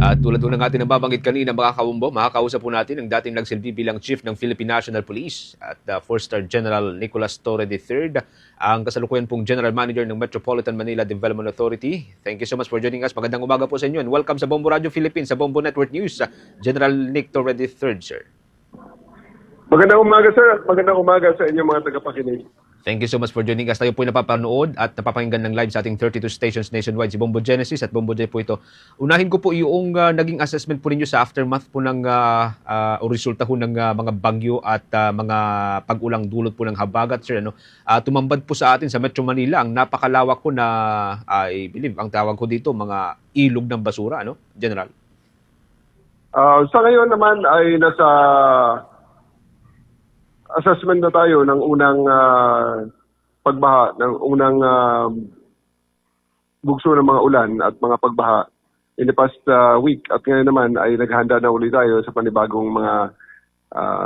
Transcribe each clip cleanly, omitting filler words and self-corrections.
At tulad po ng ating nababanggit kanina mga kabombo, makakausap po natin ang dating nagsilbi bilang Chief ng Philippine National Police at 4-star General Nicolas Torre III, ang kasalukuyan pong General Manager ng Metropolitan Manila Development Authority. Thank you so much for joining us. Magandang umaga po sa inyo and welcome sa Bombo Radio Philippines, sa Bombo Network News, General Nick Torre III, sir. Magandang umaga, sir. Magandang umaga sa inyong mga tagapakinig. Thank you so much for joining us. Tayo po napapanood at napapakinggan ng live sa ating 32 stations nationwide, si Bombo Genesis at Bombo J po ito. Unahin ko po yung naging assessment po ninyo sa aftermath po ng o resulta po ng mga bagyo at mga pag-ulang dulot po ng habagat, sir. Tumambad po sa atin sa Metro Manila ang napakalawak po na, I believe, ang tawag ko dito, mga ilog ng basura, General? Sa ngayon naman ay nasa assessment na tayo ng unang pagbaha, ng unang bugso ng mga ulan at mga pagbaha in the past week. At ngayon naman ay naghahanda na ulit tayo sa panibagong mga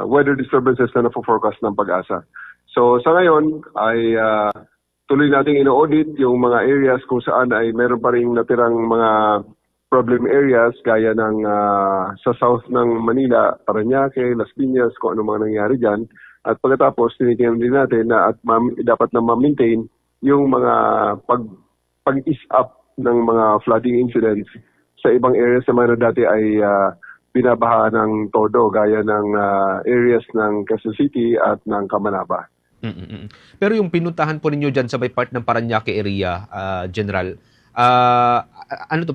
weather disturbances na na-forecast ng Pag-asa. So sa ngayon ay tuloy nating ino-audit yung mga areas kung saan ay meron pa rin natirang mga problem areas gaya ng sa south ng Manila, Parañaque, Las Piñas, kung ano mga nangyari dyan. At pagkatapos, tinitingnan din natin na at dapat na ma-maintain yung mga pag-ease up ng mga flooding incidents sa ibang areas naman na dati ay binabaha ng todo, gaya ng areas ng Quezon City at ng Camanaba. Pero yung pinuntahan po ninyo dyan sa may part ng Parañaque area, General,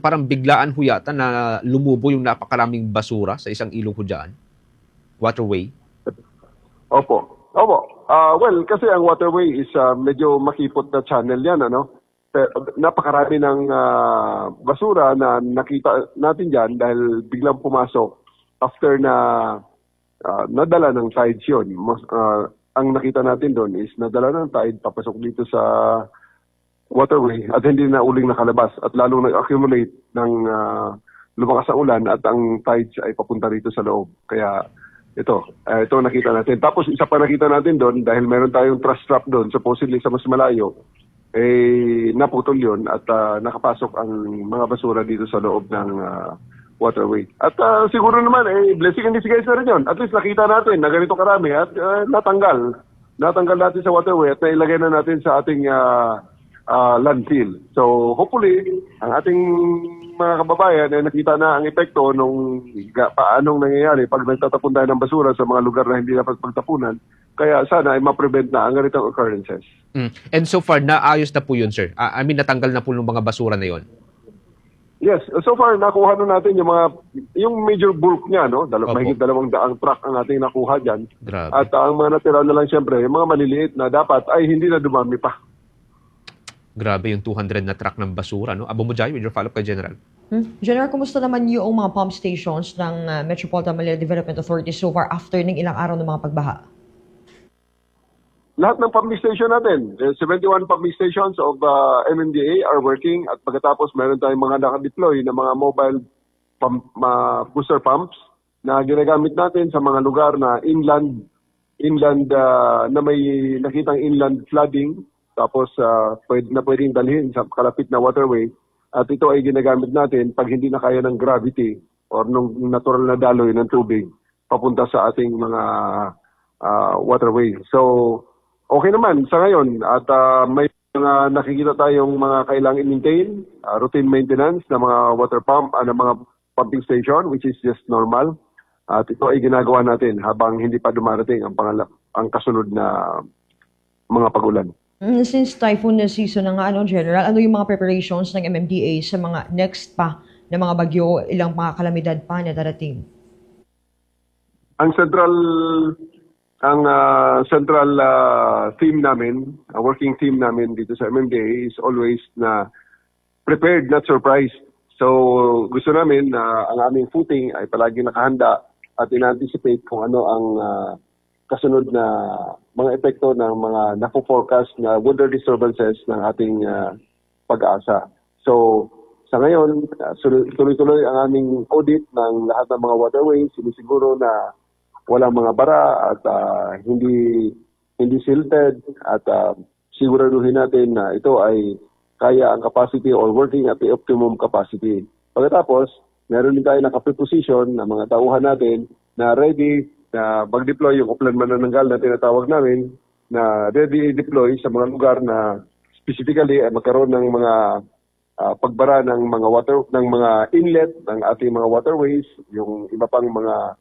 parang biglaan ho yata na lumubo yung napakaraming basura sa isang ilog ho dyan? Waterway? Opo. Well, kasi ang waterway is medyo makipot na channel yan, Pero, napakarami ng basura na nakita natin dyan dahil biglang pumasok after na nadala ng tides yun. Ang nakita natin doon is nadala ng tide, papasok dito sa waterway at hindi na uling nakalabas at lalong nag-accumulate ng lumakas ang ulan at ang tides ay papunta rito sa loob. Kaya ito nakita natin. Tapos isa pa nakita natin doon dahil meron tayong truss trap doon, supposedly sa mas malayo, naputol yun at nakapasok ang mga basura dito sa loob ng waterway. At siguro naman, blessing in disguise na rin yun. At least nakita natin na ganito karami at natanggal natin sa waterway at nailagay na natin sa ating landfill. So hopefully, ang ating mga kababayan ay nakita na ang epekto nung paanong nangyayari pag nagtatapon tayo ng basura sa mga lugar na hindi dapat pagtapunan. Kaya sana ay ma-prevent na ang ganitong occurrences. And so far, naayos na po yun, sir? Natanggal na po ng mga basura na yun? Yes. So far, nakuha na natin yung major bulk niya, mahigit 200 truck ang ating nakuha dyan. Grabe. At ang mga natira na lang siyempre, yung mga maliliit na dapat ay hindi na dumami pa. Grabe yung 200 na truck ng basura, Abo mo, Jai, with your follow-up kay General. General, kumusta naman yung mga pump stations ng Metropolitan Manila Development Authority so far after ng ilang araw ng mga pagbaha? Lahat ng pumping station natin, 71 pumping stations of MMDA are working at pagkatapos meron tayong mga naka-deploy na mga mobile booster pumps na ginagamit natin sa mga lugar na inland na may nakitang inland flooding tapos pwedeng dalhin sa kalapit na waterway at ito ay ginagamit natin pag hindi na kaya ng gravity or nung natural na daloy ng tubig papunta sa ating mga waterway. So okay naman sa ngayon at may mga nakikita tayong mga kailangang i-maintain, routine maintenance ng mga water pump, ng mga pumping station which is just normal. At ito ay ginagawa natin habang hindi pa dumarating ang kasunod na mga pag-ulan. Since typhoon na season na nga, General, ano yung mga preparations ng MMDA sa mga next pa na mga bagyo, ilang mga kalamidad pa na darating? Ang central theme namin, working theme namin dito sa MMDA is always na prepared, not surprised. So gusto namin na ang aming footing ay palagi nakahanda at in-anticipate kung ano ang kasunod na mga epekto ng mga napo-forecast na weather disturbances ng ating Pag-asa. So sa ngayon, tuloy-tuloy ang aming audit ng lahat ng mga waterways, sinisiguro na walang mga bara at hindi silted at siguraduhin natin na ito ay kaya ang capacity or working at the optimum capacity. Pagkatapos, meron din tayo nakapreposition na mga tauhan natin na ready na mag-deploy yung Oplan Manananggal na tinatawag namin, na ready i-deploy sa mga lugar na specifically ay magkaroon ng mga pagbara ng mga inlet ng ating mga waterways, yung iba pang mga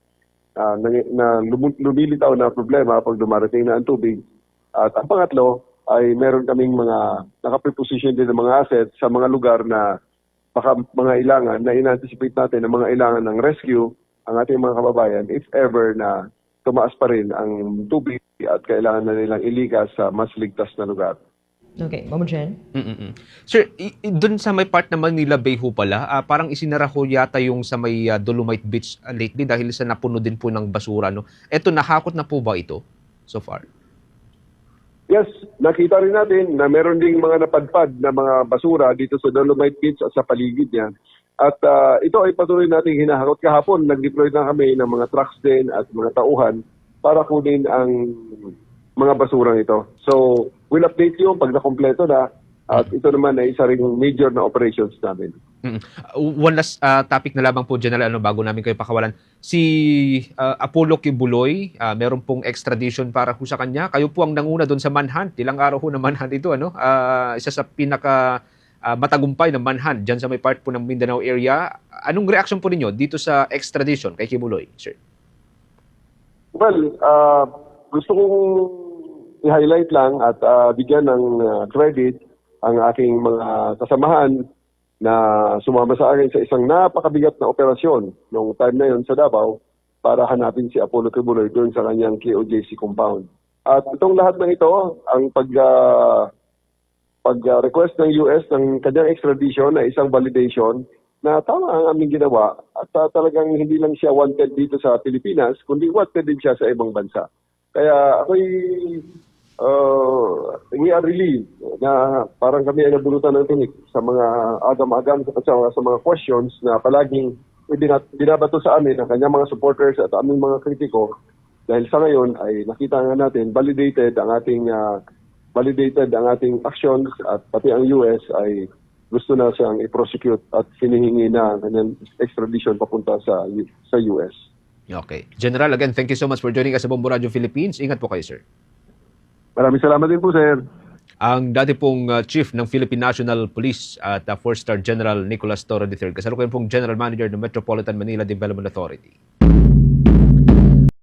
lumilitaw na problema pag dumarating na ang tubig. At ang pangatlo ay meron kaming mga nakapreposition din ng mga assets sa mga lugar na baka mga ilangan na in-anticipate natin ng mga ilangan ng rescue ang ating mga kababayan if ever na tumaas pa rin ang tubig at kailangan na nilang ilikas sa mas ligtas na lugar. Okay, Mamo Jen? Sir, doon sa may part naman Manila Bay ho pala, parang isinara ho yata yung sa may Dolomite Beach lately dahil sa napuno din po ng basura. No? Eto, nahakot na po ba ito so far? Yes, nakita rin natin na meron ding mga napadpad na mga basura dito sa Dolomite Beach at sa paligid niya. At ito ay patuloy nating hinahakot. Kahapon, nag-deploy na kami ng mga trucks din at mga tauhan para kunin ang mga basurang ito. So, we'll update you pag nakompleto na. At ito naman ay isa ring major na operations namin. One last topic na lamang po, General, bago namin kayo pakawalan. Si Apollo Kibuloy, meron pong extradition para po sa kanya. Kayo po ang nanguna doon sa manhunt. Ilang araw ho na manhunt ito. Isa sa pinaka matagumpay na manhunt dyan sa may part po ng Mindanao area. Anong reaction po ninyo dito sa extradition kay Kibuloy, sir? Well, gusto kong i-highlight lang at bigyan ng credit ang aking mga kasamahan na sumama sa akin sa isang napakabigat na operasyon noong time na yon sa Davao para hanapin si Apollo Kibuloy doon sa kanyang KOJC compound. At itong lahat ng ito, ang pag-request ng US ng kanyang extradition na isang validation na tama ang aming ginawa at talagang hindi lang siya wanted dito sa Pilipinas, kundi wanted din siya sa ibang bansa. Kaya ako'y we are relieved na parang kami ay nabulutan ng tinik sa mga agam-agam at sa mga questions na palaging binabato sa amin ang kanyang mga supporters at aming mga kritiko. Dahil sa ngayon ay nakita nga natin validated ang ating actions at pati ang US ay gusto na siyang i-prosecute at hinihingi na ang kanyang extradition papunta sa US. Okay. General, again, thank you so much for joining us sa Bombo Radio Philippines. Ingat po kayo, sir. Maraming salamat din po, sir. Ang dati pong Chief ng Philippine National Police at 4-star General Nicolas Toro III, kasalukuyan pong General Manager ng Metropolitan Manila Development Authority.